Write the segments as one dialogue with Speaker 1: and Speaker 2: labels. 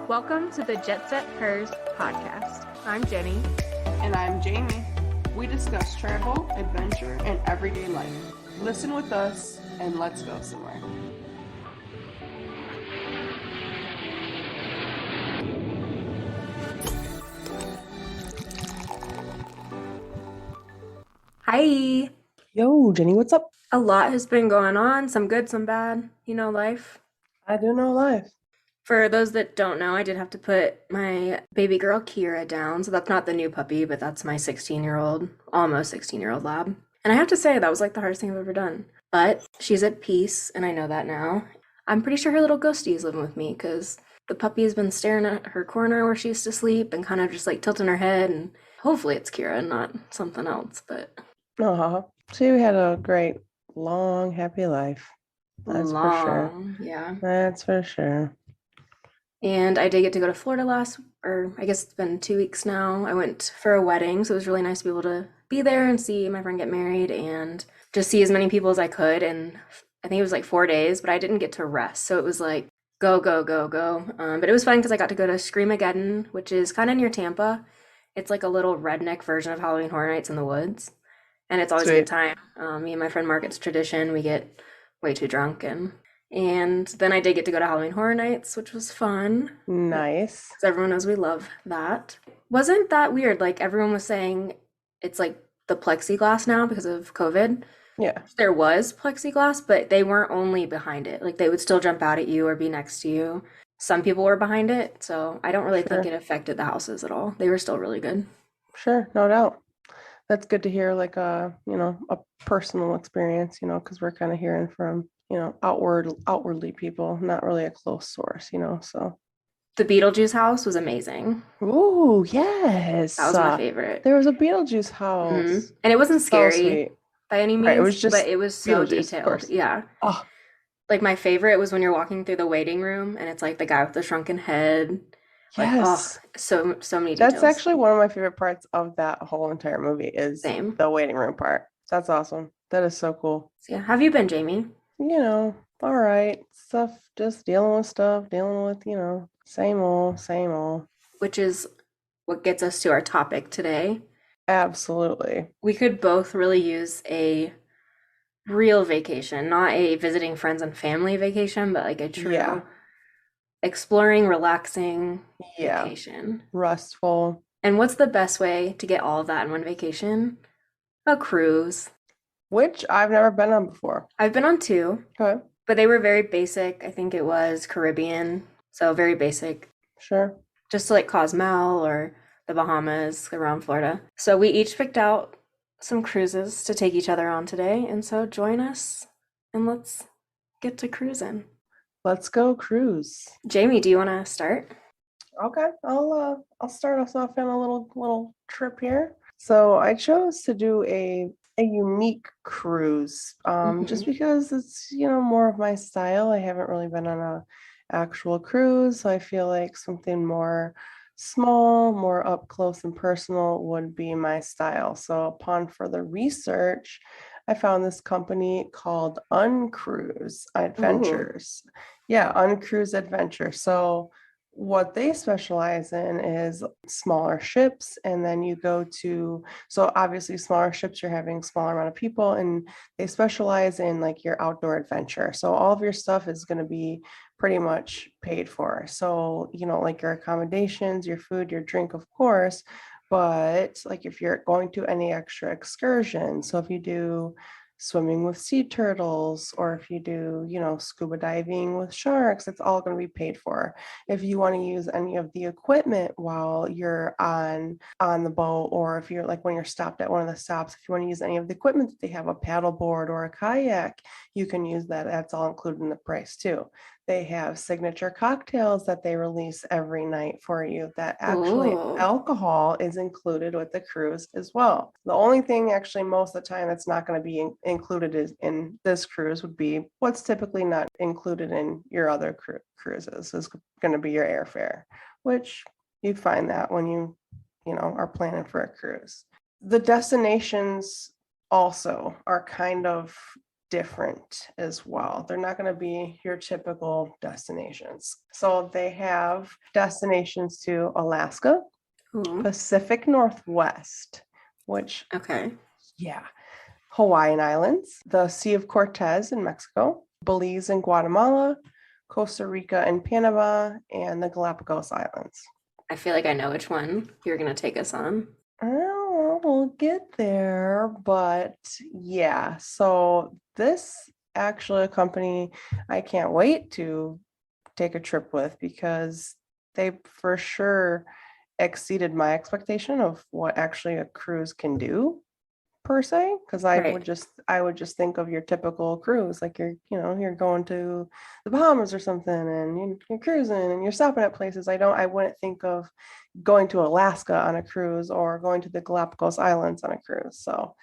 Speaker 1: Welcome to the Jetset Gals podcast. I'm Jenny.
Speaker 2: And I'm Jamie. We discuss travel, adventure, and everyday life. Listen with us and let's go somewhere.
Speaker 1: Hi.
Speaker 2: Yo, Jenny, what's up?
Speaker 1: A lot has been going on, some good, some bad. You know, life.
Speaker 2: I do know life.
Speaker 1: For those that don't know, I did have to put my baby girl Kira down. So that's not the new puppy, but that's my 16-year-old, almost 16-year-old lab. And I have to say, that was like the hardest thing I've ever done. But she's at peace, and I know that now. I'm pretty sure her little ghostie is living with me because the puppy has been staring at her corner where she used to sleep and kind of just like tilting her head. And hopefully it's Kira and not something else. But
Speaker 2: So you had a great, long, happy life. That's for sure.
Speaker 1: Yeah.
Speaker 2: That's for sure.
Speaker 1: And I did get to go to Florida or I guess it's been 2 weeks now. I went for a wedding, so it was really nice to be able to be there and see my friend get married and just see as many people as I could. And I think it was like 4 days, but I didn't get to rest. So it was like go, go, go, go. But it was fun because I got to go to Screamageddon, which is kind of near Tampa. It's like a little redneck version of Halloween Horror Nights in the woods. And it's always a good time. Me and my friend Mark, it's tradition. We get way too drunk and then I did get to go to Halloween Horror Nights, which was fun.
Speaker 2: Nice.
Speaker 1: So everyone knows we love that. Wasn't that weird? Like everyone was saying it's like the plexiglass now because of COVID.
Speaker 2: Yeah.
Speaker 1: There was plexiglass, but they weren't only behind it. Like they would still jump out at you or be next to you. Some people were behind it, so I don't really think it affected the houses at all. They were still really good.
Speaker 2: Sure, no doubt. That's good to hear, like a personal experience, because we're kind of hearing from, outwardly people, not really a close source, so.
Speaker 1: The Beetlejuice house was amazing.
Speaker 2: Ooh, yes.
Speaker 1: That was my favorite.
Speaker 2: There was a Beetlejuice house.
Speaker 1: Mm-hmm. And it wasn't scary by any means,
Speaker 2: right, it was just
Speaker 1: but it was so detailed. Yeah.
Speaker 2: Oh.
Speaker 1: Like my favorite was when you're walking through the waiting room and it's like the guy with the shrunken head.
Speaker 2: Yes.
Speaker 1: Like, so many details.
Speaker 2: That's actually one of my favorite parts of that whole entire movie is the waiting room part. That's awesome. That is so cool.
Speaker 1: So yeah. Have you been, Jamie?
Speaker 2: All right. Stuff, just dealing with, same old.
Speaker 1: Which is what gets us to our topic today.
Speaker 2: Absolutely.
Speaker 1: We could both really use a real vacation, not a visiting friends and family vacation, but like a true exploring, relaxing vacation.
Speaker 2: Restful.
Speaker 1: And what's the best way to get all of that in one vacation? A cruise.
Speaker 2: Which I've never been on before.
Speaker 1: I've been on 2.
Speaker 2: Okay.
Speaker 1: But they were very basic. I think it was Caribbean. So very basic.
Speaker 2: Sure.
Speaker 1: Just to like Cozumel or the Bahamas around Florida. So we each picked out some cruises to take each other on today. And so join us and let's get to cruising.
Speaker 2: Let's go cruise.
Speaker 1: Jamie, do you want to start?
Speaker 2: Okay, I'll start us off on a little trip here. So I chose to do a unique cruise, just because it's more of my style. I haven't really been on a actual cruise, so I feel like something more small, more up close and personal would be my style. So upon further research, I found this company called Uncruise Adventures. Ooh. Yeah, Uncruise Adventure. So what they specialize in is smaller ships, and then you go to, so obviously smaller ships, you're having smaller amount of people, and they specialize in like your outdoor adventure. So all of your stuff is going to be pretty much paid for. So, like your accommodations, your food, your drink, of course, but like if you're going to any extra excursion, so if you do swimming with sea turtles, or if you do, scuba diving with sharks, it's all going to be paid for. If you want to use any of the equipment while you're on the boat, or if you're like when you're stopped at one of the stops, if you want to use any of the equipment that they have, a paddle board or a kayak, you can use that. That's all included in the price too. They have signature cocktails that they release every night for you that actually alcohol is included with the cruise as well. The only thing actually most of the time that's not going to be included in this cruise would be what's typically not included in your other cruises is going to be your airfare, which you find that when you are planning for a cruise. The destinations also are kind of different as well. They're not going to be your typical destinations. So they have destinations to Alaska,
Speaker 1: Ooh,
Speaker 2: Pacific Northwest, which,
Speaker 1: okay.
Speaker 2: yeah, Hawaiian Islands, the Sea of Cortez in Mexico, Belize and Guatemala, Costa Rica and Panama, and the Galapagos Islands.
Speaker 1: I feel like I know which one you're gonna take us on.
Speaker 2: Oh, we'll get there, but yeah, so this actually a company I can't wait to take a trip with because they for sure exceeded my expectation of what actually a cruise can do per se, because
Speaker 1: Right.
Speaker 2: I would just think of your typical cruise, like you're going to the Bahamas or something and you're cruising and you're stopping at places. I wouldn't think of going to Alaska on a cruise or going to the Galapagos Islands on a cruise. So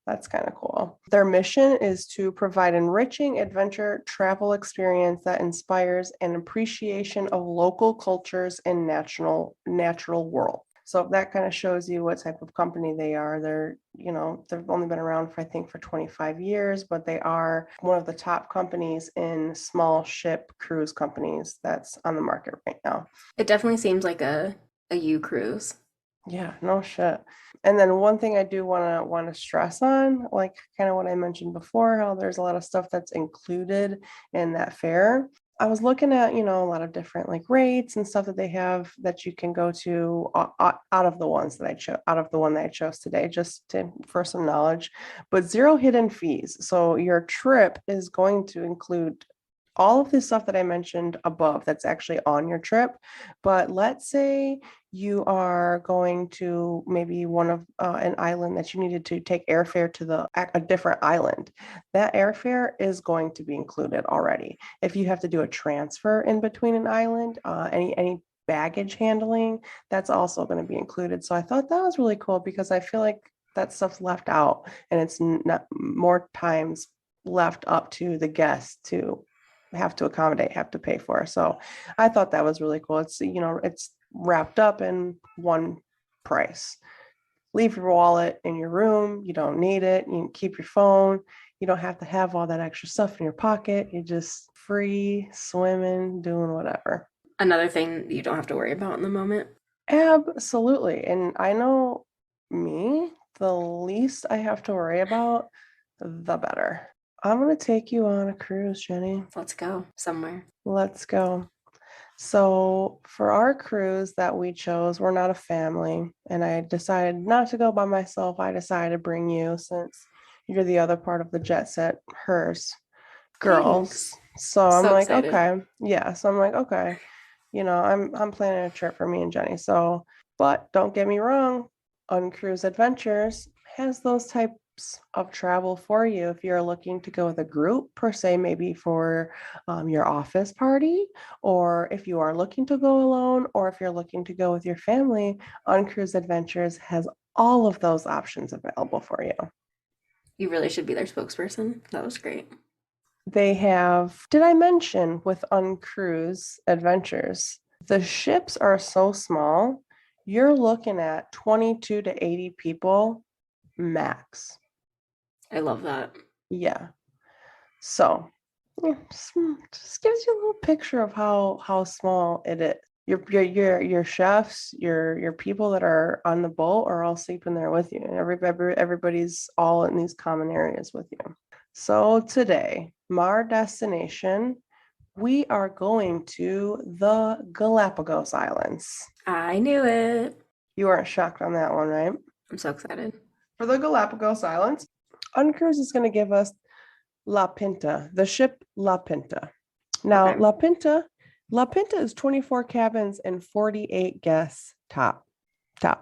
Speaker 2: that's kind of cool. Their mission is to provide enriching adventure travel experience that inspires an appreciation of local cultures and natural world. So that kind of shows you what type of company they are. They've only been around for I think for 25 years, but they are one of the top companies in small ship cruise companies that's on the market right now.
Speaker 1: It definitely seems like a U cruise.
Speaker 2: Yeah, no shit. And then one thing I do want to stress on, like kind of what I mentioned before, how there's a lot of stuff that's included in that fare. I was looking at, a lot of different like rates and stuff that they have that you can go to out of the ones that I chose, out of the one that I chose today, for some knowledge, but zero hidden fees. So your trip is going to include all of this stuff that I mentioned above that's actually on your trip. But let's say you are going to maybe one of an island that you needed to take airfare to a different island. That airfare is going to be included already. If you have to do a transfer in between an island, any baggage handling, that's also going to be included. So I thought that was really cool because I feel like that stuff's left out and it's not more times left up to the guests to have to accommodate, have to pay for. So I thought that was really cool. It's wrapped up in one price. Leave your wallet in your room. You don't need it. You can keep your phone. You don't have to have all that extra stuff in your pocket. You're just free swimming, doing whatever.
Speaker 1: Another thing you don't have to worry about in the moment.
Speaker 2: Absolutely. And I know me, the least I have to worry about, the better. I'm going to take you on a cruise, Jenny.
Speaker 1: Let's go somewhere.
Speaker 2: Let's go. So for our cruise that we chose, we're not a family, and I decided not to go by myself. I decided to bring you since you're the other part of the jet set, hers, girls.
Speaker 1: Thanks.
Speaker 2: So I'm
Speaker 1: So
Speaker 2: like,
Speaker 1: excited.
Speaker 2: okay, yeah. So I'm like, okay, I'm planning a trip for me and Jenny. So, but don't get me wrong, Uncruise Adventures has those types of travel for you if you're looking to go with a group per se, maybe for your office party, or if you are looking to go alone, or if you're looking to go with your family. Uncruise Adventures has all of those options available for you.
Speaker 1: You really should be their spokesperson. That was great.
Speaker 2: They have, did I mention with Uncruise Adventures, the ships are so small, you're looking at 22 to 80 people max.
Speaker 1: I love that.
Speaker 2: Yeah. So, yeah, just gives you a little picture of how small it is. Your chefs, your people that are on the boat are all sleeping there with you. And everybody's all in these common areas with you. So today, our destination, we are going to the Galapagos Islands.
Speaker 1: I knew it.
Speaker 2: You aren't shocked on that one, right?
Speaker 1: I'm so excited.
Speaker 2: For the Galapagos Islands, Uncruise is going to give us La Pinta, the ship La Pinta. Now,
Speaker 1: Okay.
Speaker 2: La Pinta is 24 cabins and 48 guests top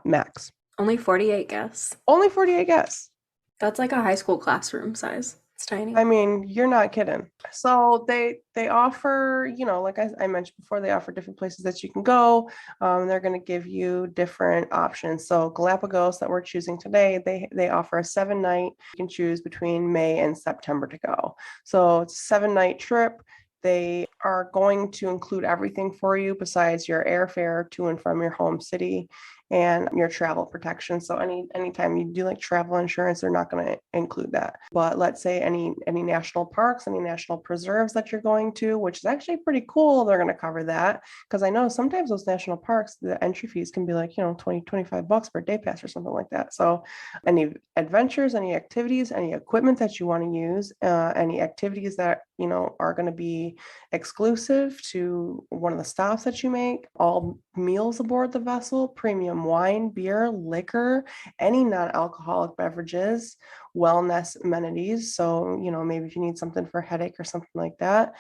Speaker 2: max.
Speaker 1: Only 48 guests.
Speaker 2: Only 48 guests.
Speaker 1: That's like a high school classroom size. It's tiny.
Speaker 2: I mean, you're not kidding. So they offer, like I mentioned before, they offer different places that you can go. They're going to give you different options. So Galapagos that we're choosing today, they offer a 7-night. You can choose between May and September to go. So it's a 7-night trip. They are going to include everything for you besides your airfare to and from your home city. and your travel protection. So anytime you do like travel insurance, they're not going to include that. But let's say any national parks, any national preserves that you're going to, which is actually pretty cool, they're going to cover that. Because I know sometimes those national parks, the entry fees can be like, 20, $25 per day pass or something like that. So any adventures, any activities, any equipment that you want to use, any activities that are going to be exclusive to one of the stops that you make, all meals aboard the vessel, premium wine, beer, liquor, any non-alcoholic beverages, wellness amenities. So, maybe if you need something for a headache or something like that,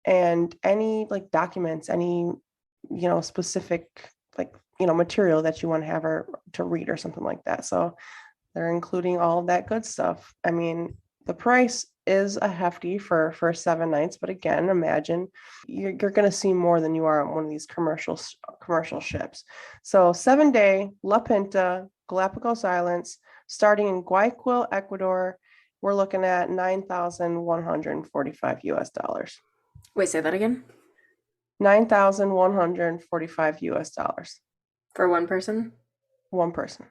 Speaker 2: and any like documents, any, specific like, material that you want to have or to read or something like that. So they're including all of that good stuff. I mean, the price is a hefty for 7 nights, but again, imagine you're going to see more than you are on one of these commercial ships. So 7 day La Pinta Galapagos Islands, starting in Guayaquil, Ecuador, we're looking at $9,145 US.
Speaker 1: Wait, say that again?
Speaker 2: $9,145 US.
Speaker 1: For one person?
Speaker 2: One person.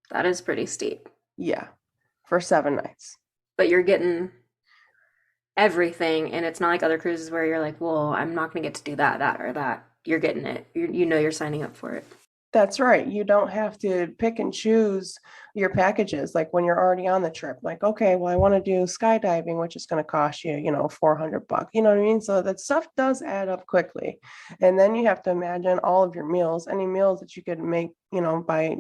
Speaker 1: That is pretty steep.
Speaker 2: Yeah, for 7 nights.
Speaker 1: But you're getting everything, and it's not like other cruises where you're like, well, I'm not going to get to do that, or that. You're getting it. You're signing up for it.
Speaker 2: That's right. You don't have to pick and choose your packages like when you're already on the trip. Like, okay, well, I want to do skydiving, which is going to cost you, $400. You know what I mean? So that stuff does add up quickly. And then you have to imagine all of your meals, any meals that you could make, by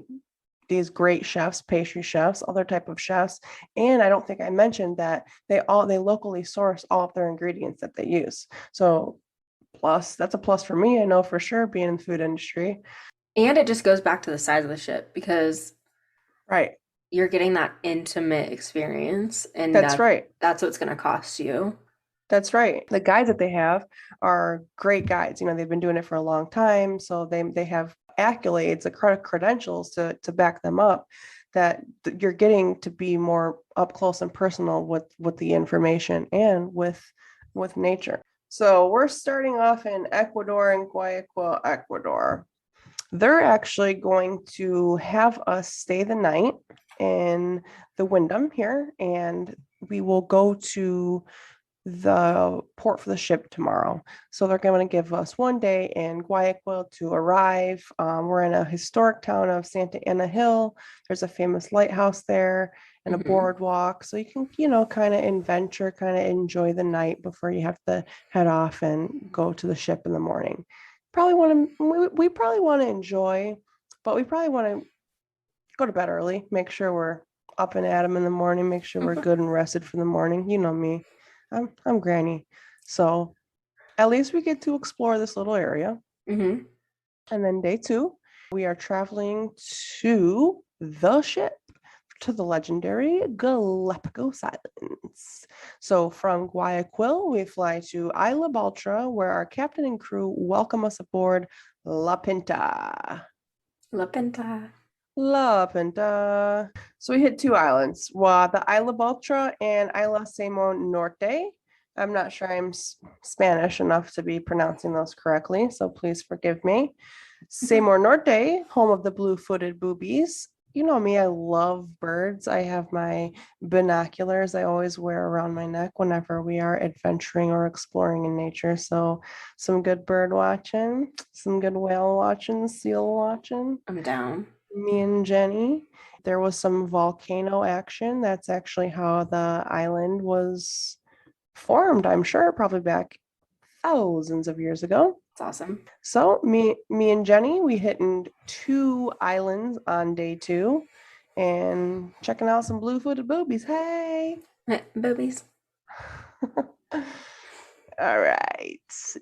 Speaker 2: these great chefs, pastry chefs, other type of chefs. And I don't think I mentioned that they locally source all of their ingredients that they use. So that's a plus for me. I know for sure being in the food industry.
Speaker 1: And it just goes back to the size of the ship because
Speaker 2: Right.
Speaker 1: you're getting that intimate experience, and
Speaker 2: That's right.
Speaker 1: that's what's going to cost you.
Speaker 2: That's right. The guides that they have are great guides. They've been doing it for a long time. So they have accolades, the credentials to back them up, that you're getting to be more up close and personal with the information and with nature. So we're starting off in Ecuador, in Guayaquil, Ecuador. They're actually going to have us stay the night in the Wyndham here, and we will go to the port for the ship tomorrow. So they're going to give us one day in Guayaquil to arrive. We're in a historic town of Santa Ana Hill. There's a famous lighthouse there and a boardwalk. So you can, kind of adventure, kind of enjoy the night before you have to head off and go to the ship in the morning. We probably want to enjoy, but we probably want to go to bed early, make sure we're up and at 'em in the morning, make sure we're good and rested for the morning. You know me. I'm granny. So at least we get to explore this little area.
Speaker 1: Mm-hmm.
Speaker 2: And then day 2, we are traveling to the ship, to the legendary Galapagos Islands. So from Guayaquil, we fly to Isla Baltra, where our captain and crew welcome us aboard La Pinta.
Speaker 1: La Pinta.
Speaker 2: La Pinta. So we hit 2 islands, the Isla Baltra and Isla Semo Norte. I'm not sure I'm Spanish enough to be pronouncing those correctly, so please forgive me. Semo Norte, home of the blue-footed boobies. You know me, I love birds. I have my binoculars I always wear around my neck whenever we are adventuring or exploring in nature. So some good bird watching, some good whale watching, seal watching.
Speaker 1: I'm down.
Speaker 2: Me and Jenny. There was some volcano action. That's actually how the island was formed, I'm sure, probably back thousands of years ago.
Speaker 1: It's awesome.
Speaker 2: So me and Jenny, we hitting 2 islands on day 2 and checking out some blue-footed boobies. Hey.
Speaker 1: Boobies.
Speaker 2: All right.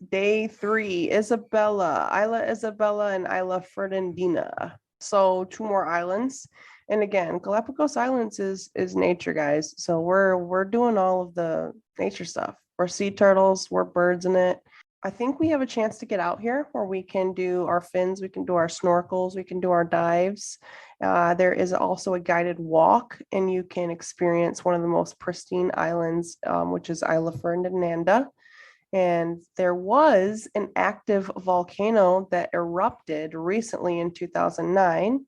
Speaker 2: Day 3, Isla Isabella and Isla Ferdinandina. So 2 more islands. And again, Galapagos Islands is nature, guys. So we're doing all of the nature stuff. We're sea turtles, we're birds in it. I think we have a chance to get out here where we can do our fins, we can do our snorkels, we can do our dives. There is also a guided walk, and you can experience one of the most pristine islands, which is Isla Ferdinanda. And there was an active volcano that erupted recently in 2009.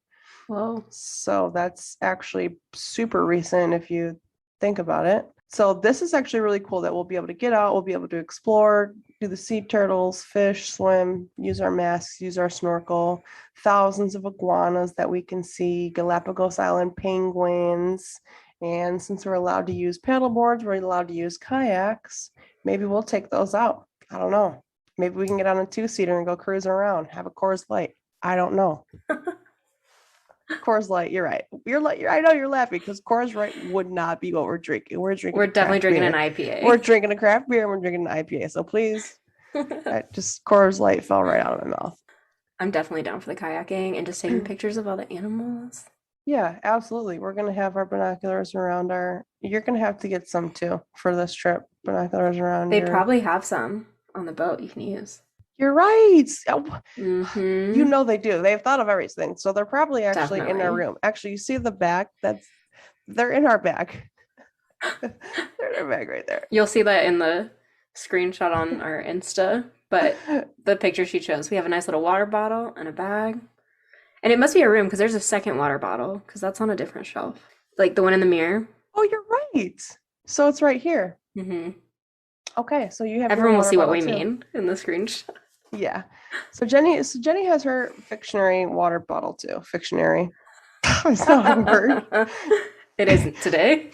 Speaker 1: Whoa.
Speaker 2: So that's actually super recent if you think about it. So this is actually really cool that we'll be able to get out, we'll be able to explore, do the sea turtles, fish, swim, use our masks, use our snorkel, thousands of iguanas that we can see, Galapagos Island penguins. And since we're allowed to use paddle boards, we're allowed to use kayaks. Maybe we'll take those out. I don't know. Maybe we can get on a two-seater and go cruising around, have a Coors Light. I don't know. Coors Light, you're right. I know you're laughing because Coors Light would not be what we're drinking. We're drinking
Speaker 1: We're definitely
Speaker 2: craft
Speaker 1: drinking an
Speaker 2: beer. We're
Speaker 1: IPA.
Speaker 2: drinking a craft beer and we're drinking an IPA. So please, just Coors Light fell right out of my mouth.
Speaker 1: I'm definitely down for the kayaking and just taking pictures of all the animals.
Speaker 2: Yeah, absolutely. We're gonna have our binoculars around our. You're gonna have to get some too for this trip. Binoculars around
Speaker 1: They
Speaker 2: your.
Speaker 1: probably have some on the boat you can use.
Speaker 2: You're right. Oh, you
Speaker 1: Mm-hmm.
Speaker 2: know they do. They've thought of everything. So they're probably actually in our
Speaker 1: Definitely.
Speaker 2: room. Actually, you see the back? They're in our bag. They're in our bag right there.
Speaker 1: You'll see that in the screenshot on our Insta, but the picture she chose, we have a nice little water bottle and a bag. And it must be a room because there's a second water bottle because that's on a different shelf. Like the one in the mirror.
Speaker 2: Oh, you're right. So it's right here.
Speaker 1: Hmm.
Speaker 2: Okay, so you have your
Speaker 1: Everyone will
Speaker 2: water
Speaker 1: see what
Speaker 2: bottle
Speaker 1: we
Speaker 2: too.
Speaker 1: mean in the screenshot.
Speaker 2: Yeah. So Jenny has her Fictionary water bottle too. Fictionary. It's not a word.
Speaker 1: It isn't today.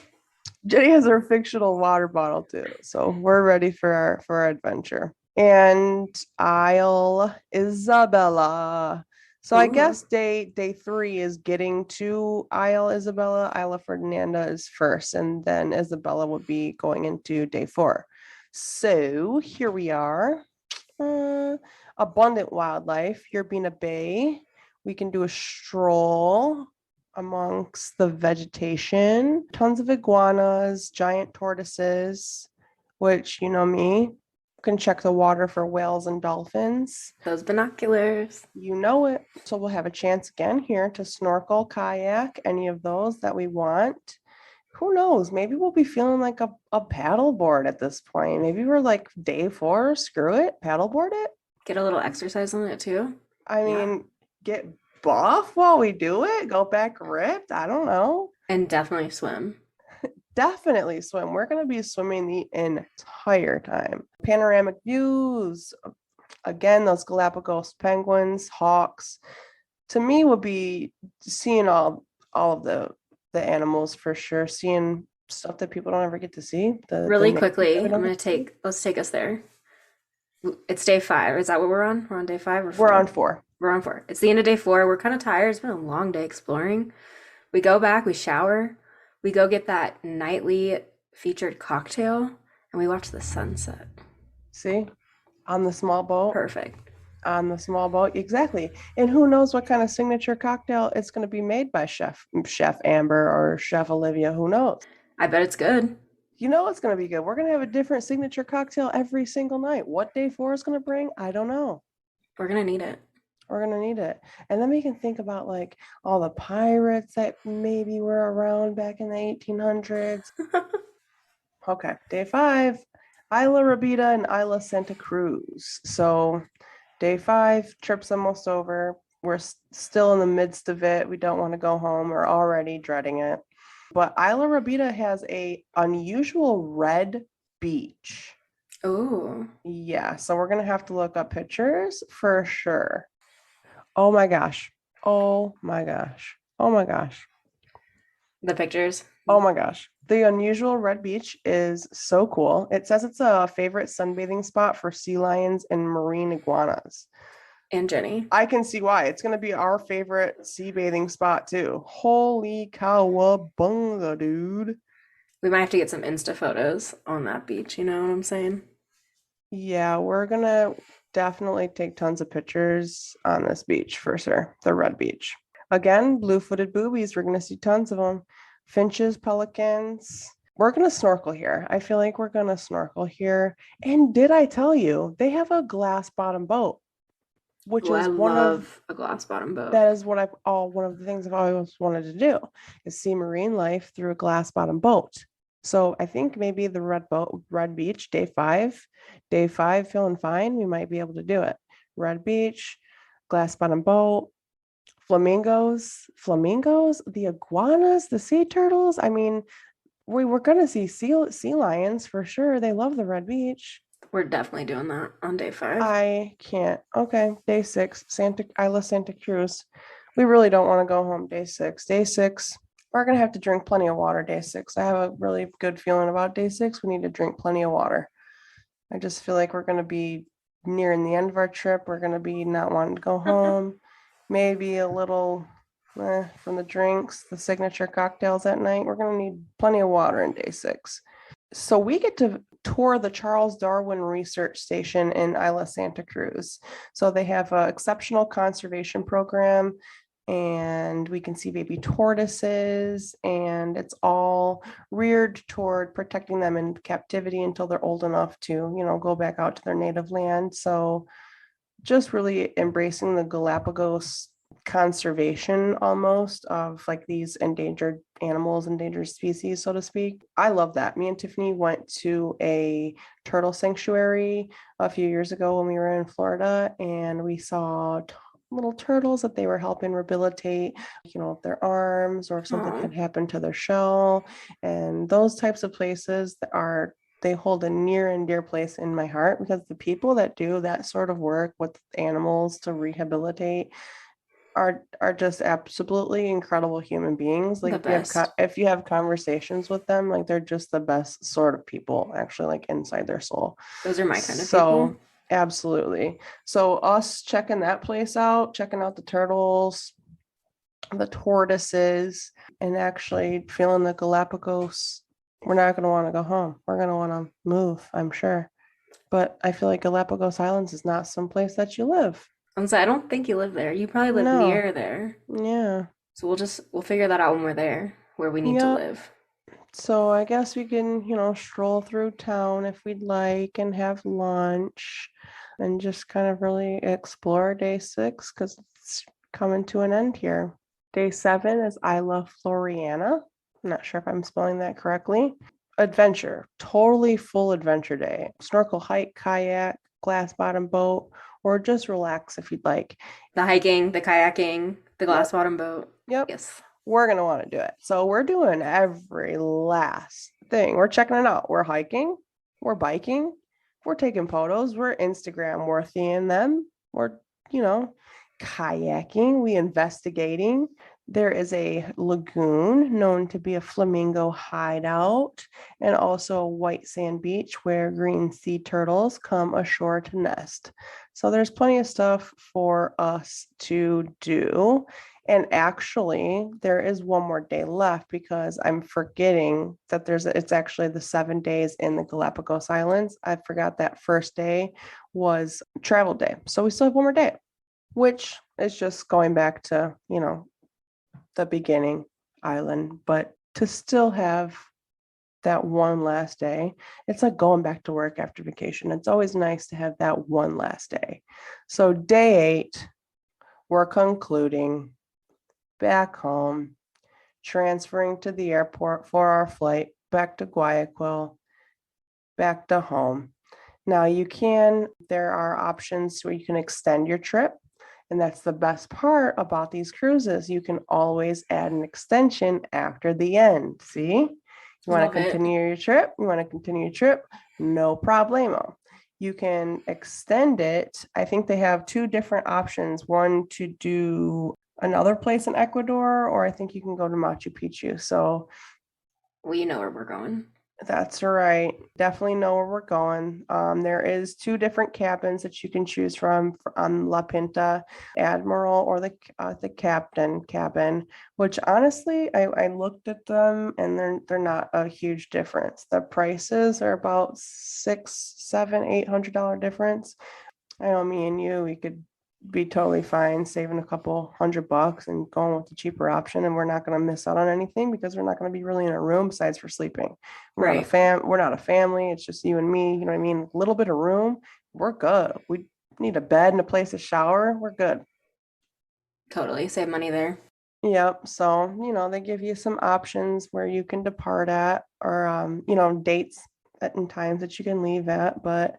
Speaker 2: Jenny has her fictional water bottle too. So we're ready for our adventure. And Isle Isabella. So I
Speaker 1: Ooh.
Speaker 2: guess day 3 is getting to Isle Isabella. Isla Ferdinanda is first, and then Isabella will be going into day 4. So here we are. Abundant wildlife. Yerbina Bay. We can do a stroll amongst the vegetation. Tons of iguanas, giant tortoises, which, you know me, can check the water for whales and dolphins.
Speaker 1: Those binoculars.
Speaker 2: You know it. So we'll have a chance again here to snorkel, kayak, any of those that we want. Who knows? Maybe we'll be feeling like a paddleboard at this point. Maybe we're like day 4, screw it, paddleboard it.
Speaker 1: Get a little exercise on it too.
Speaker 2: I
Speaker 1: Yeah.
Speaker 2: mean, get buff while we do it, go back ripped. I don't know.
Speaker 1: And definitely swim.
Speaker 2: Definitely swim. We're going to be swimming the entire time. Panoramic views. Again, those Galapagos penguins, hawks. To me, would be seeing all of the animals for sure. Seeing stuff that people don't ever get to see. The
Speaker 1: Really
Speaker 2: nature that
Speaker 1: quickly,
Speaker 2: we don't get to see.
Speaker 1: let's take us there. It's day 5. Is that what we're on? We're on day 5 or
Speaker 2: We're on
Speaker 1: 4?
Speaker 2: 4.
Speaker 1: We're on 4. It's the end of day 4. We're kind of tired. It's been a long day exploring. We go back, we shower, we go get that nightly featured cocktail, and we watch the sunset.
Speaker 2: See, on the small boat.
Speaker 1: Perfect.
Speaker 2: On the small boat, exactly. And who knows what kind of signature cocktail it's going to be made by Chef Amber or Chef Olivia. Who knows?
Speaker 1: I bet it's good.
Speaker 2: You know it's going to be good. We're going to have a different signature cocktail every single night. What day 4 is going to bring, I don't know.
Speaker 1: We're gonna need it.
Speaker 2: We're going to need it. And then we can think about like all the pirates that maybe were around back in the 1800s. Okay, day 5, Isla Rabida and Isla Santa Cruz. So day 5, trip's almost over. We're still in the midst of it. We don't want to go home. We're already dreading it. But Isla Rabida has a unusual red beach.
Speaker 1: Oh,
Speaker 2: Yeah, so we're gonna have to look up pictures for sure. Oh my gosh. Oh my gosh. Oh my gosh.
Speaker 1: the pictures.
Speaker 2: Oh my gosh. The unusual red beach is so cool. It says it's a favorite sunbathing spot for sea lions and marine iguanas.
Speaker 1: And Jenny.
Speaker 2: I can see why. It's going to be our favorite sea bathing spot too. Holy cowabunga, dude.
Speaker 1: We might have to get some Insta photos on that beach, you know what I'm saying?
Speaker 2: Yeah, we're going to definitely take tons of pictures on this beach for sure. The red beach. Again, blue-footed boobies. We're going to see tons of them. Finches, pelicans. We're going to snorkel here. I feel like we're going to snorkel here. And did I tell you, they have a glass bottom boat, which
Speaker 1: Ooh, I
Speaker 2: is
Speaker 1: love a glass bottom boat.
Speaker 2: that is one of the things I've always wanted to do is see marine life through a glass bottom boat. So I think maybe the Red Beach, day five, feeling fine. We might be able to do it. Red Beach, glass bottom boat, flamingos, the iguanas, the sea turtles. I mean, we were gonna see sea lions for sure. They love the Red Beach.
Speaker 1: We're definitely doing that on day 5.
Speaker 2: I can't. Okay, day six, Isla Santa Cruz. We really don't want to go home day six. Day six, we're gonna have to drink plenty of water. Day six. I have a really good feeling about day six. We need to drink plenty of water. I just feel like we're gonna be nearing the end of our trip. We're gonna be not wanting to go home. Maybe a little from the drinks, the signature cocktails at night. We're gonna need plenty of water in day six. So we get to tour the Charles Darwin Research Station in Isla Santa Cruz. So they have an exceptional conservation program, and we can see baby tortoises, and it's all reared toward protecting them in captivity until they're old enough to, go back out to their native land. So just really embracing the Galapagos conservation almost of like these endangered animals, endangered species, so to speak. I love that. Me and Tiffany went to a turtle sanctuary a few years ago when we were in Florida, and we saw little turtles that they were helping rehabilitate, their arms, or if something
Speaker 1: Oh,
Speaker 2: had happened to their shell. And those types of places they hold a near and dear place in my heart, because the people that do that sort of work with animals to rehabilitate are just absolutely incredible human beings. Like
Speaker 1: the best.
Speaker 2: if you have conversations with them, like they're just the best sort of people, actually, like inside their soul.
Speaker 1: Those are my kind of people.
Speaker 2: So absolutely. So us checking that place out, checking out the turtles, the tortoises, and actually feeling the Galapagos. We're not going to want to go home. We're going to want to move, I'm sure. But I feel like Galapagos Islands is not someplace that you live.
Speaker 1: So I don't think you live there. You probably live
Speaker 2: No.
Speaker 1: near there.
Speaker 2: Yeah.
Speaker 1: So we'll figure that out when we're there, where we need to
Speaker 2: Yep.
Speaker 1: live.
Speaker 2: So I guess we can, stroll through town if we'd like and have lunch and just kind of really explore day six, because it's coming to an end here. Day seven is Isla Floriana. I'm not sure if I'm spelling that correctly. Adventure, totally full adventure day. Snorkel, hike, kayak, glass bottom boat, or just relax if you'd like.
Speaker 1: The hiking, the kayaking, the glass
Speaker 2: Yep.
Speaker 1: bottom boat.
Speaker 2: Yep.
Speaker 1: Yes.
Speaker 2: We're going to want to do it. So we're doing every last thing. We're checking it out. We're hiking, we're biking, we're taking photos, we're Instagram worthy in them. We're, you know, kayaking, we investigating. There is a lagoon known to be a flamingo hideout, and also a white sand beach where green sea turtles come ashore to nest. So there's plenty of stuff for us to do. And actually, there is one more day left, because I'm forgetting that it's actually the 7 days in the Galapagos Islands. I forgot that first day was travel day. So we still have one more day, which is just going back to, the beginning island. But to still have that one last day, it's like going back to work after vacation. It's always nice to have that one last day. So day 8, we're concluding back home, transferring to the airport for our flight back to Guayaquil, back to home. Now there are options where you can extend your trip. And that's the best part about these cruises. You can always add an extension after the end. See? You want to
Speaker 1: Love it.
Speaker 2: continue your trip? You want to continue your trip? No problemo. You can extend it. I think they have 2 different options. One to do another place in Ecuador, or I think you can go to Machu Picchu. So
Speaker 1: Well, you know where we're going.
Speaker 2: that's right. Definitely know where we're going. There is 2 different cabins that you can choose from on La Pinta, Admiral or the Captain cabin. Which honestly, I looked at them and they're not a huge difference. The prices are about $600, $700, $800 difference. I know me and you, we could be totally fine saving a couple $100 and going with the cheaper option, and we're not going to miss out on anything because we're not going to be really in a room besides for sleeping.
Speaker 1: Right.
Speaker 2: We're not a family. It's just you and me. You know what I mean? A little bit of room, we're good. We need a bed and a place to shower. We're good.
Speaker 1: Totally. Save money there.
Speaker 2: Yep. So, they give you some options where you can depart at or, dates and times that you can leave at. But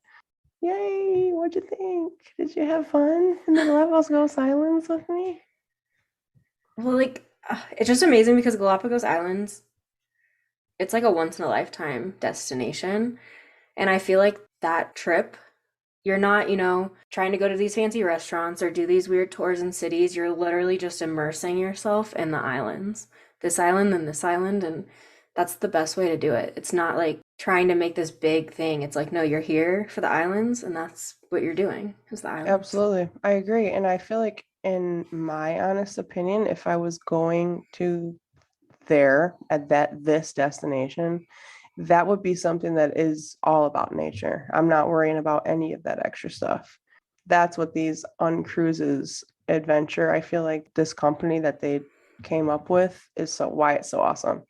Speaker 2: yay, what'd you think? Did you have fun in the Galapagos Islands with me?
Speaker 1: Well, like, it's just amazing because Galapagos Islands, it's like a once in a lifetime destination. And I feel like that trip, you're not, trying to go to these fancy restaurants or do these weird tours in cities. You're literally just immersing yourself in the islands, this island and this island. And that's the best way to do it. It's not like trying to make this big thing. It's like, no, you're here for the islands, and that's what you're doing is the islands.
Speaker 2: Absolutely. I agree. And I feel like, in my honest opinion, if I was going to there at this destination, that would be something that is all about nature. I'm not worrying about any of that extra stuff. That's what these uncruises adventure, I feel like this company that they came up with is so why it's so awesome.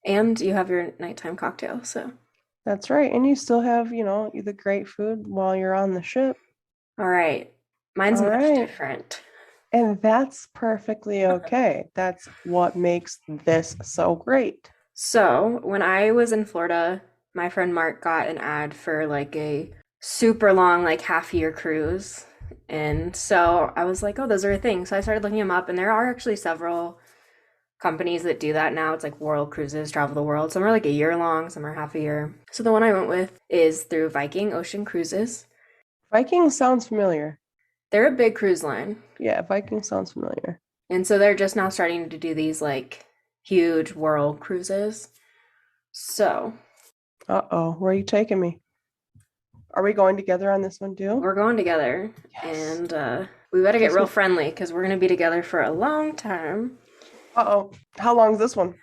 Speaker 1: And you have your nighttime cocktail. So,
Speaker 2: That's right. And you still have, the great food while you're on the ship.
Speaker 1: all right. Mine's
Speaker 2: All
Speaker 1: much
Speaker 2: right.
Speaker 1: different.
Speaker 2: And that's perfectly okay. That's what makes this so great.
Speaker 1: So, when I was in Florida, my friend Mark got an ad for like a super long, like half year cruise. And so I was like, oh, those are a thing. So I started looking them up, and there are actually several companies that do that now. It's like World Cruises, Travel the World. Some are like a year long, some are half a year. So the one I went with is through Viking Ocean Cruises.
Speaker 2: Viking sounds familiar.
Speaker 1: They're a big cruise line.
Speaker 2: Yeah, Viking sounds familiar.
Speaker 1: And so they're just now starting to do these like huge world cruises. So
Speaker 2: Uh-oh, where are you taking me? Are we going together on this one too?
Speaker 1: we're going together,
Speaker 2: Yes.
Speaker 1: and we better get
Speaker 2: This
Speaker 1: real
Speaker 2: one.
Speaker 1: friendly because we're going to be together for a long time.
Speaker 2: Uh-oh. How long is this one?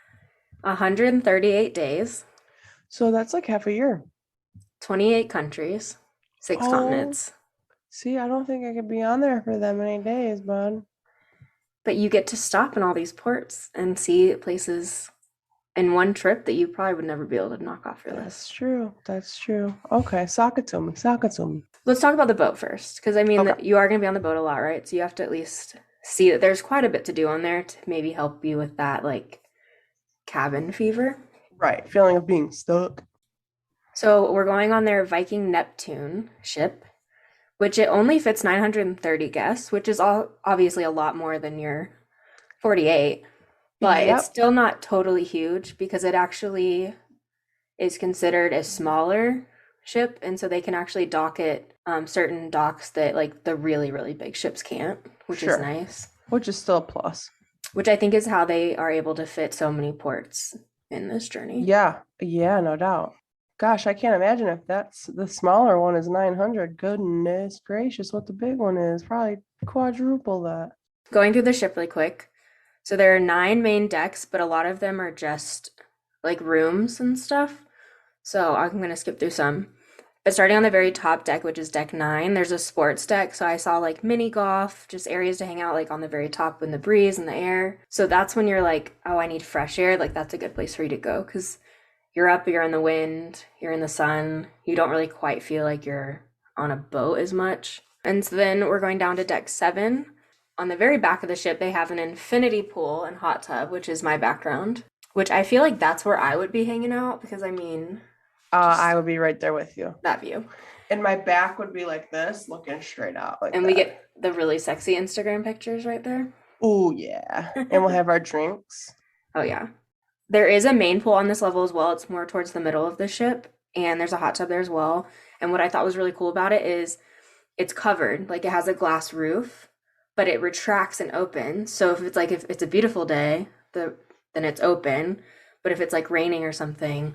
Speaker 1: 138 days,
Speaker 2: So that's like half a year.
Speaker 1: 28 countries, six
Speaker 2: Oh,
Speaker 1: continents.
Speaker 2: see, I don't think I could be on there for that many days, bud.
Speaker 1: But you get to stop in all these ports and see places in one trip that you probably would never be able to knock off your
Speaker 2: That's
Speaker 1: list.
Speaker 2: true. That's true. Okay, sock it to me. Sock it to me.
Speaker 1: Let's talk about the boat first, because I mean,
Speaker 2: Okay.
Speaker 1: you are going to be on the boat a lot, right? So you have to at least see that there's quite a bit to do on there to maybe help you with that, like cabin fever.
Speaker 2: Right. Feeling of being stuck.
Speaker 1: So we're going on their Viking Neptune ship, which it only fits 930 guests, which is all obviously a lot more than your 48, but it's
Speaker 2: Yep.
Speaker 1: still not totally huge because it actually is considered a smaller ship, and so they can actually dock it certain docks that like the really, really big ships can't, which is
Speaker 2: Sure.
Speaker 1: nice.
Speaker 2: Which is still a plus.
Speaker 1: Which I think is how they are able to fit so many ports in this journey.
Speaker 2: Yeah. Yeah, no doubt. Gosh, I can't imagine if that's the smaller one is 900. Goodness gracious, what the big one is. Probably quadruple that.
Speaker 1: Going through the ship really quick. So there are 9 main decks, but a lot of them are just like rooms and stuff. So I'm going to skip through some. But starting on the very top deck, which is deck 9, there's a sports deck. So I saw like mini golf, just areas to hang out like on the very top in the breeze and the air. So that's when you're like, oh, I need fresh air. Like that's a good place for you to go because you're up, you're in the wind, you're in the sun. You don't really quite feel like you're on a boat as much. And so then we're going down to deck 7. On the very back of the ship, they have an infinity pool and hot tub, which is my background, which I feel like that's where I would be hanging out because I mean,
Speaker 2: I
Speaker 1: just
Speaker 2: would be right there with you.
Speaker 1: that view.
Speaker 2: And my back would be like this, looking straight out like
Speaker 1: And we
Speaker 2: that.
Speaker 1: get the really sexy Instagram pictures right there.
Speaker 2: Oh, yeah. And we'll have our drinks.
Speaker 1: Oh, yeah. There is a main pool on this level as well. It's more towards the middle of the ship, and there's a hot tub there as well. And what I thought was really cool about it is it's covered, like it has a glass roof, but it retracts and opens. So if it's a beautiful day, then it's open. But if it's like raining or something,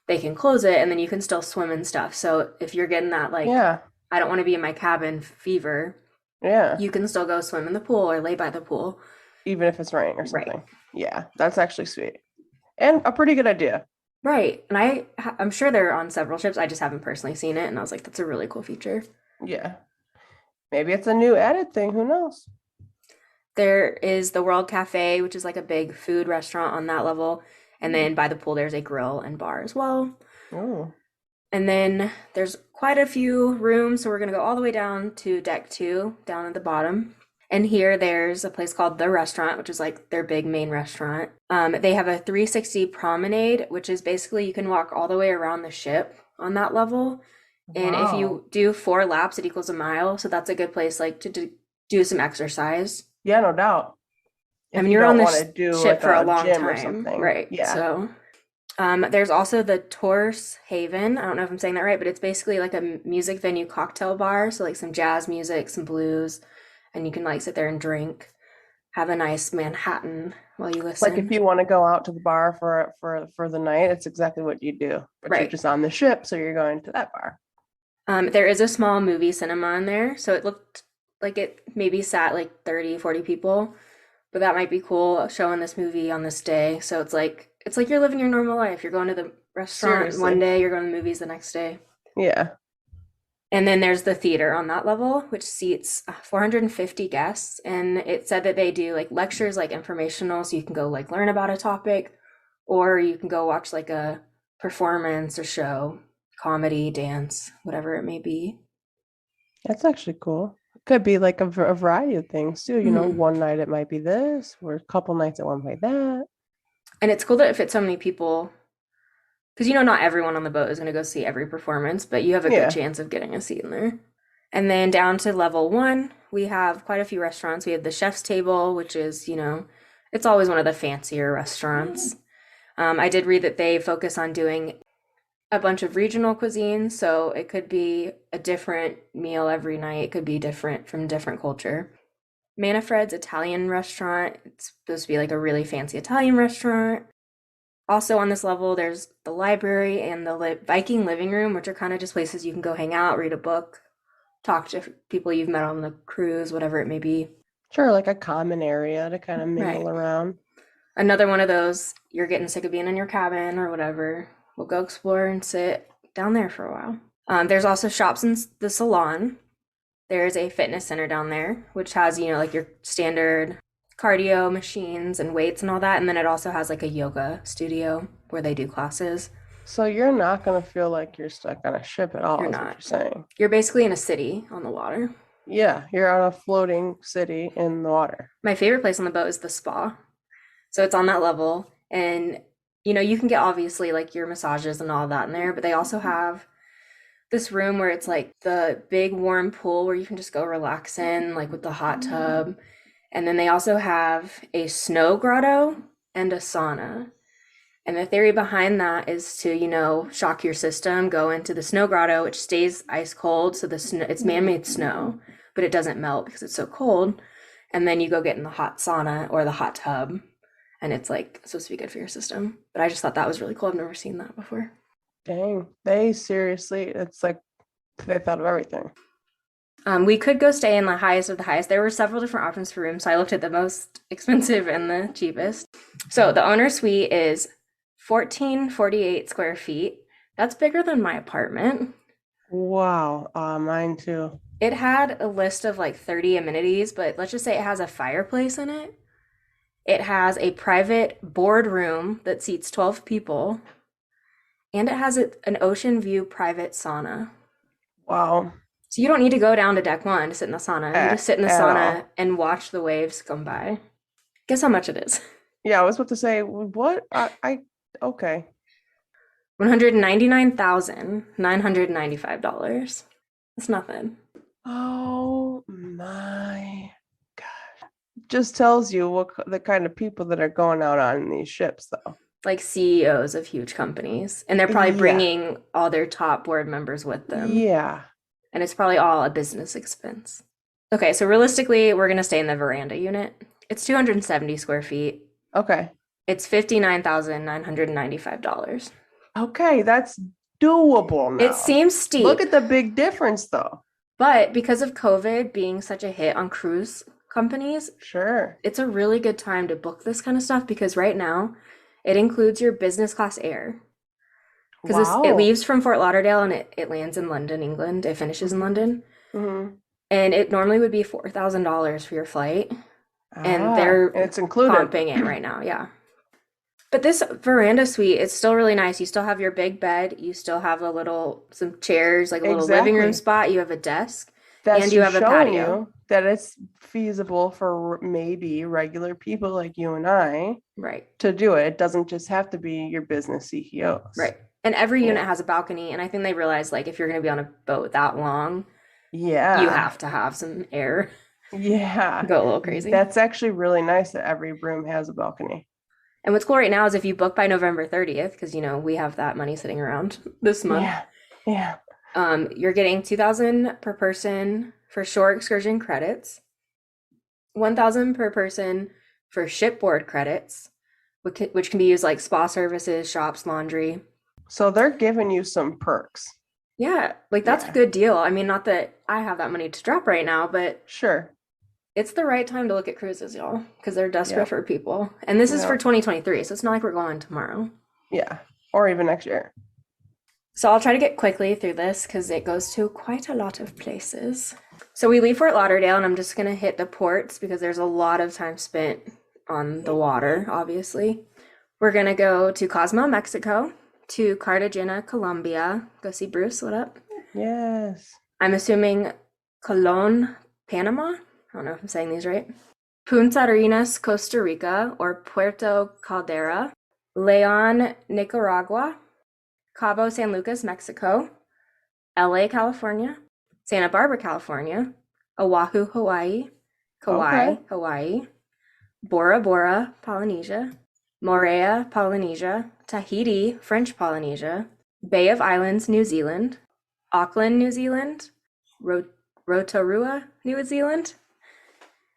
Speaker 1: they can close it and then you can still swim and stuff. So if you're getting that like
Speaker 2: Yeah.
Speaker 1: I don't want to be in my cabin fever,
Speaker 2: Yeah.
Speaker 1: you can still go swim in the pool or lay by the pool.
Speaker 2: Even if it's raining or
Speaker 1: Right.
Speaker 2: something. Yeah. That's actually sweet. And a pretty good idea.
Speaker 1: Right. And I'm sure they're on several ships. I just haven't personally seen it and I was like that's a really cool feature.
Speaker 2: Yeah. Maybe it's a new added thing. Who knows?
Speaker 1: There is the World Cafe, which is like a big food restaurant on that level. And then by the pool, there's a grill and bar as well.
Speaker 2: Oh.
Speaker 1: And then there's quite a few rooms. So we're going to go all the way down to deck 2, down at the bottom. And here there's a place called The Restaurant, which is like their big main restaurant. They have a 360 promenade, which is basically you can walk all the way around the ship on that level. And if
Speaker 2: Wow.
Speaker 1: you do 4 laps, it equals a mile. So that's a good place like to do some exercise.
Speaker 2: Yeah, no doubt.
Speaker 1: I
Speaker 2: If
Speaker 1: mean,
Speaker 2: you
Speaker 1: you're on
Speaker 2: don't want to
Speaker 1: this
Speaker 2: do
Speaker 1: ship
Speaker 2: like
Speaker 1: for a
Speaker 2: a
Speaker 1: long
Speaker 2: gym or
Speaker 1: time,
Speaker 2: something.
Speaker 1: right?
Speaker 2: Yeah.
Speaker 1: So there's also the Torse Haven. I don't know if I'm saying that right, but it's basically like a music venue cocktail bar. So like some jazz music, some blues, and you can like sit there and drink, have a nice Manhattan while you
Speaker 2: Like if
Speaker 1: listen.
Speaker 2: you want to go out to the bar for the night, it's exactly what you do. But you're
Speaker 1: Right.
Speaker 2: just on the ship, so you're going to that bar.
Speaker 1: There is a small movie cinema in there, so it looked like it maybe sat like 30, 40 people, but that might be cool showing this movie on this day. So it's like you're living your normal life. You're going to the restaurant one
Speaker 2: Seriously.
Speaker 1: day, you're going to movies the next day.
Speaker 2: Yeah.
Speaker 1: And then there's the theater on that level, which seats 450 guests. And it said that they do like lectures, like informational, so you can go like learn about a topic, or you can go watch like a performance or show, comedy, dance, whatever it may be.
Speaker 2: That's actually cool. Could be like a variety of things too.
Speaker 1: Mhm.
Speaker 2: One night it might be this, or a couple nights it might be that.
Speaker 1: And it's cool that it fits so many people because not everyone on the boat is going to go see every performance, but you have a good
Speaker 2: Yeah.
Speaker 1: chance of getting a seat in there. And then down to level one, we have quite a few restaurants. We have the chef's table, which is, it's always one of the fancier restaurants. I did read that they focus on doing a bunch of regional cuisines, so it could be a different meal every night. It could be different from different culture. Manfred's Italian restaurant. It's supposed to be like a really fancy Italian restaurant. Also on this level, there's the library and the Viking living room, which are kind of just places you can go hang out, read a book, talk to people you've met on the cruise, whatever it may be.
Speaker 2: Sure, like a common area to kind of
Speaker 1: Right.
Speaker 2: mingle around.
Speaker 1: Another one of those, you're getting sick of being in your cabin or whatever. We'll go explore and sit down there for a while. There's also shops in the salon. There's a fitness center down there, which has, like your standard cardio machines and weights and all that. And then it also has like a yoga studio where they do classes.
Speaker 2: So you're not gonna feel like you're stuck on a ship at
Speaker 1: You're
Speaker 2: all, is what
Speaker 1: not.
Speaker 2: you're saying.
Speaker 1: You're basically in a city on the water.
Speaker 2: Yeah, you're on a floating city in the water.
Speaker 1: My favorite place on the boat is the spa. So it's on that level. And, you can get obviously like your massages and all that in there, but they also have this room where it's like the big warm pool where you can just go relax in, like with the hot tub. And then they also have a snow grotto and a sauna. And the theory behind that is to, shock your system, go into the snow grotto, which stays ice cold. So the snow, it's man-made snow, but it doesn't melt because it's so cold. And then you go get in the hot sauna or the hot tub, and it's like supposed to be good for your system. But I just thought that was really cool. I've never seen that before.
Speaker 2: Dang, they seriously, it's like they thought of everything.
Speaker 1: We could go stay in the highest of the highest. There were several different options for rooms, so I looked at the most expensive and the cheapest. So the owner suite is 1448 square feet. That's bigger than my apartment.
Speaker 2: Wow, mine too.
Speaker 1: It had a list of like 30 amenities, but let's just say it has a fireplace in it. It has a private boardroom that seats 12 people, and it has an ocean view private sauna.
Speaker 2: Wow,
Speaker 1: So you don't need to go down to deck one to sit in the sauna. You just sit in the
Speaker 2: at
Speaker 1: sauna
Speaker 2: all.
Speaker 1: and watch the waves come by. Guess how much it is?
Speaker 2: Yeah, I was about to say, what? Okay.
Speaker 1: $199,995. That's nothing.
Speaker 2: Oh my God. Just tells you the kind of people that are going out on these ships, though.
Speaker 1: Like CEOs of huge companies. And they're probably
Speaker 2: Yeah,
Speaker 1: bringing all their top board members with them.
Speaker 2: yeah.
Speaker 1: And it's probably all a business expense. Okay, so realistically, we're going to stay in the veranda unit. It's 270 square feet.
Speaker 2: Okay.
Speaker 1: It's $59,995.
Speaker 2: Okay, that's doable
Speaker 1: It
Speaker 2: now.
Speaker 1: seems
Speaker 2: Look
Speaker 1: steep,
Speaker 2: at the big difference, though.
Speaker 1: but because of COVID being such a hit on cruise companies,
Speaker 2: Sure.
Speaker 1: it's a really good time to book this kind of stuff because right now it includes your business class air. Because it
Speaker 2: Wow.
Speaker 1: leaves from Fort Lauderdale and it lands in London, England. It finishes in London.
Speaker 2: Mm-hmm.
Speaker 1: And it normally would be $4,000 for your flight. And
Speaker 2: Ah,
Speaker 1: they're
Speaker 2: and it's included.
Speaker 1: comping it right now, yeah. But this veranda suite, it's still really nice. You still have your big bed. You still have some chairs, like a little living room
Speaker 2: Exactly.
Speaker 1: spot. You have a desk.
Speaker 2: That's
Speaker 1: and you
Speaker 2: just
Speaker 1: have a
Speaker 2: showing
Speaker 1: patio.
Speaker 2: you that it's feasible for maybe regular people like you and I
Speaker 1: Right.
Speaker 2: to do it. It doesn't just have to be your business CEOs.
Speaker 1: Right. And every unit
Speaker 2: Yeah.
Speaker 1: has a balcony, and I think they realize like if you're going to be on a boat that long, you
Speaker 2: Yeah.
Speaker 1: have to have some air.
Speaker 2: Yeah.
Speaker 1: Go a little crazy.
Speaker 2: That's actually really nice that every room has a balcony.
Speaker 1: And what's cool right now is if you book by November 30th, because we have that money sitting around this month,
Speaker 2: Yeah. Yeah.
Speaker 1: you're getting 2,000 per person for shore excursion credits, 1,000 per person for shipboard credits, which can be used like spa services, shops, laundry.
Speaker 2: So they're giving you some perks.
Speaker 1: Yeah, like that's a
Speaker 2: Yeah.
Speaker 1: good deal. I mean, not that I have that money to drop right now, but
Speaker 2: Sure.
Speaker 1: it's the right time to look at cruises, y'all, because they're desperate
Speaker 2: Yep.
Speaker 1: for people. And this is for
Speaker 2: Yep.
Speaker 1: 2023, so it's not like we're going tomorrow.
Speaker 2: Yeah. Or even next year.
Speaker 1: So I'll try to get quickly through this because it goes to quite a lot of places. So we leave Fort Lauderdale, and I'm just going to hit the ports because there's a lot of time spent on the water, obviously. We're going to go to Cozumel, Mexico, to Cartagena, Colombia. Go see Bruce. What up?
Speaker 2: Yes.
Speaker 1: I'm assuming Colon, Panama. I don't know if I'm saying these right. Punta Arenas, Costa Rica, or Puerto Caldera. Leon, Nicaragua. Cabo San Lucas, Mexico. LA, California. Santa Barbara, California. Oahu, Hawaii. Kauai,
Speaker 2: Okay.
Speaker 1: Hawaii. Bora Bora, Polynesia. Moorea, Polynesia. Tahiti, French Polynesia. Bay of Islands, New Zealand. Auckland, New Zealand. Rotorua, New Zealand.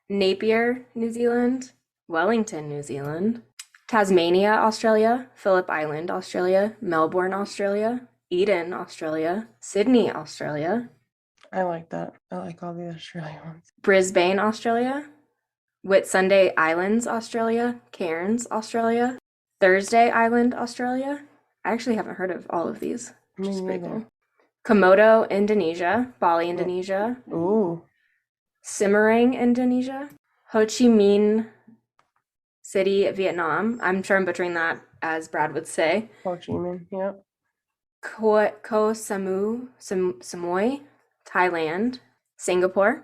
Speaker 1: Napier, New Zealand. Wellington, New Zealand. Tasmania, Australia. Phillip Island, Australia. Melbourne, Australia. Eden, Australia. Sydney, Australia.
Speaker 2: I like that. I like all the Australian ones.
Speaker 1: Brisbane, Australia. Whitsunday Islands, Australia. Cairns, Australia. Thursday Island, Australia. I actually haven't heard of all of these, which
Speaker 2: Me
Speaker 1: is pretty
Speaker 2: neither.
Speaker 1: cool. Komodo, Indonesia. Bali, Indonesia.
Speaker 2: Ooh.
Speaker 1: Semarang, Indonesia. Ho Chi Minh City, Vietnam. I'm sure I'm butchering that, as Brad would say.
Speaker 2: Ho Chi Minh. Yep.
Speaker 1: Koh Samui, Thailand. Singapore.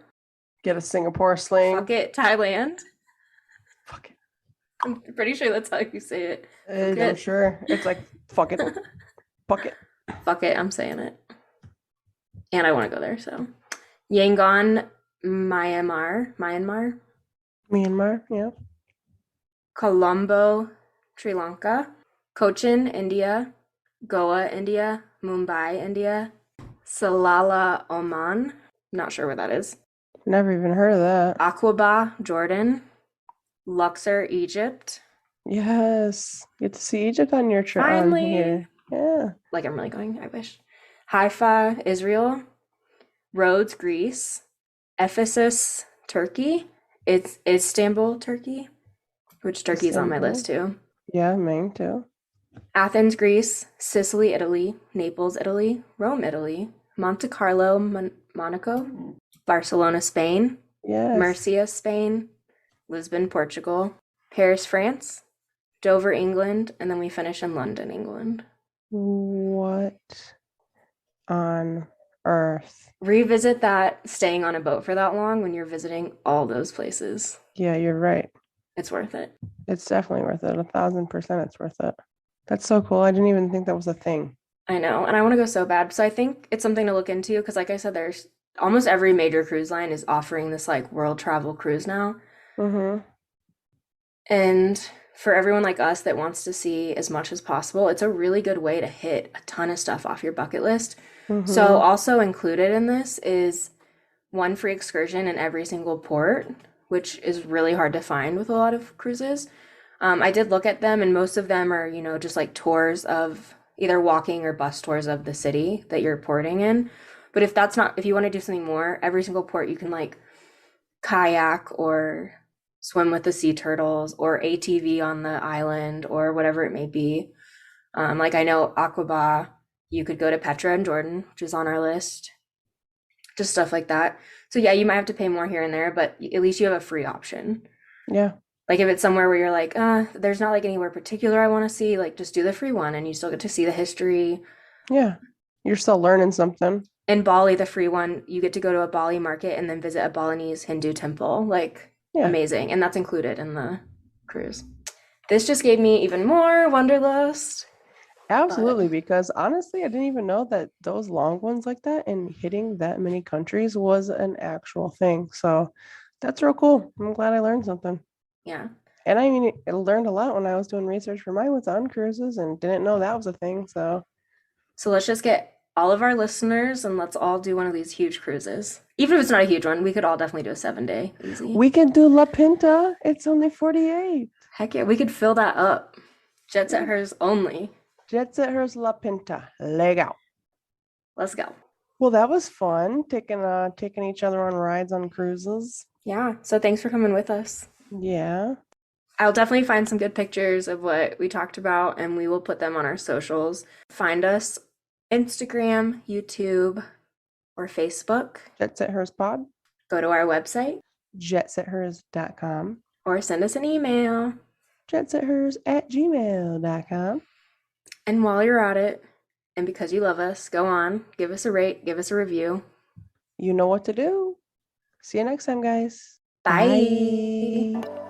Speaker 2: Get a Singapore sling.
Speaker 1: Fuck it, Thailand.
Speaker 2: Fuck it.
Speaker 1: I'm pretty sure that's how you say it. Fuck
Speaker 2: I'm
Speaker 1: it.
Speaker 2: sure. It's like, fuck it. Fuck it.
Speaker 1: Fuck it, I'm saying it. And I want to go there, so. Yangon, Myanmar.
Speaker 2: Myanmar. Yep.
Speaker 1: Colombo, Sri Lanka. Cochin, India. Goa, India. Mumbai, India. Salalah, Oman. Not sure where that is.
Speaker 2: Never even heard of that.
Speaker 1: Aqaba, Jordan. Luxor, Egypt.
Speaker 2: Yes. Get to see Egypt on your trip on
Speaker 1: Finally.
Speaker 2: here. Yeah.
Speaker 1: Like I'm really going, I wish. Haifa, Israel. Rhodes, Greece. Ephesus, Turkey. It's Istanbul, Turkey, which Turkey's on my
Speaker 2: Istanbul.
Speaker 1: list too.
Speaker 2: Yeah, mine too.
Speaker 1: Athens, Greece. Sicily, Italy. Naples, Italy. Rome, Italy. Monte Carlo, Monaco. Barcelona, Spain.
Speaker 2: Yes.
Speaker 1: Murcia, Spain. Lisbon, Portugal. Paris, France. Dover, England. And then we finish in London, England.
Speaker 2: What on earth?
Speaker 1: Revisit that staying on a boat for that long when you're visiting all those places.
Speaker 2: Yeah, you're right.
Speaker 1: It's worth it.
Speaker 2: It's definitely worth it. 1,000% it's worth it. That's so cool. I didn't even think that was a thing.
Speaker 1: I know, and I want to go so bad. So I think it's something to look into because, like I said, there's almost every major cruise line is offering this like world travel cruise now.
Speaker 2: Mm-hmm.
Speaker 1: And for everyone like us that wants to see as much as possible, it's a really good way to hit a ton of stuff off your bucket list.
Speaker 2: Mm-hmm.
Speaker 1: So also included in this is one free excursion in every single port, which is really hard to find with a lot of cruises. I did look at them, and most of them are, just like tours of either walking or bus tours of the city that you're porting in. But if you want to do something more, every single port you can like kayak or swim with the sea turtles or ATV on the island or whatever it may be. Like I know Aqaba, you could go to Petra and Jordan, which is on our list. Just stuff like that. So yeah, you might have to pay more here and there, but at least you have a free option.
Speaker 2: Yeah.
Speaker 1: Like if it's somewhere where you're like, there's not like anywhere particular I want to see, like just do the free one and you still get to see the history.
Speaker 2: Yeah. You're still learning something.
Speaker 1: In Bali, the free one, you get to go to a Bali market and then visit a Balinese Hindu temple. Like,
Speaker 2: Yeah,
Speaker 1: amazing. And that's included in the cruise. This just gave me even more wanderlust. But
Speaker 2: absolutely. Because honestly, I didn't even know that those long ones like that and hitting that many countries was an actual thing. So that's real cool. I'm glad I learned something.
Speaker 1: yeah.
Speaker 2: And I mean, I learned a lot when I was doing research for mine was on cruises and didn't know that was a thing. So
Speaker 1: So let's just get all of our listeners and let's all do one of these huge cruises. Even if it's not a huge one, we could all definitely do a 7 day easy.
Speaker 2: we can do La Pinta. It's only 48.
Speaker 1: Heck yeah, we could fill that up. Jet Set Hers only.
Speaker 2: Jet Set Hers La Pinta. Leg out.
Speaker 1: Let's go.
Speaker 2: Well, that was fun taking each other on rides on cruises.
Speaker 1: Yeah, so thanks for coming with us.
Speaker 2: Yeah.
Speaker 1: I'll definitely find some good pictures of what we talked about and we will put them on our socials. Find us Instagram, YouTube, or Facebook.
Speaker 2: Jet Set Hers Pod.
Speaker 1: Go to our website
Speaker 2: jetsethers.com.
Speaker 1: or send us an email.
Speaker 2: jetsethers@gmail.com.
Speaker 1: And while you're at it, and because you love us, go on, give us a rate, give us a review.
Speaker 2: You know what to do. See you next time, guys.
Speaker 1: Bye.
Speaker 2: Bye.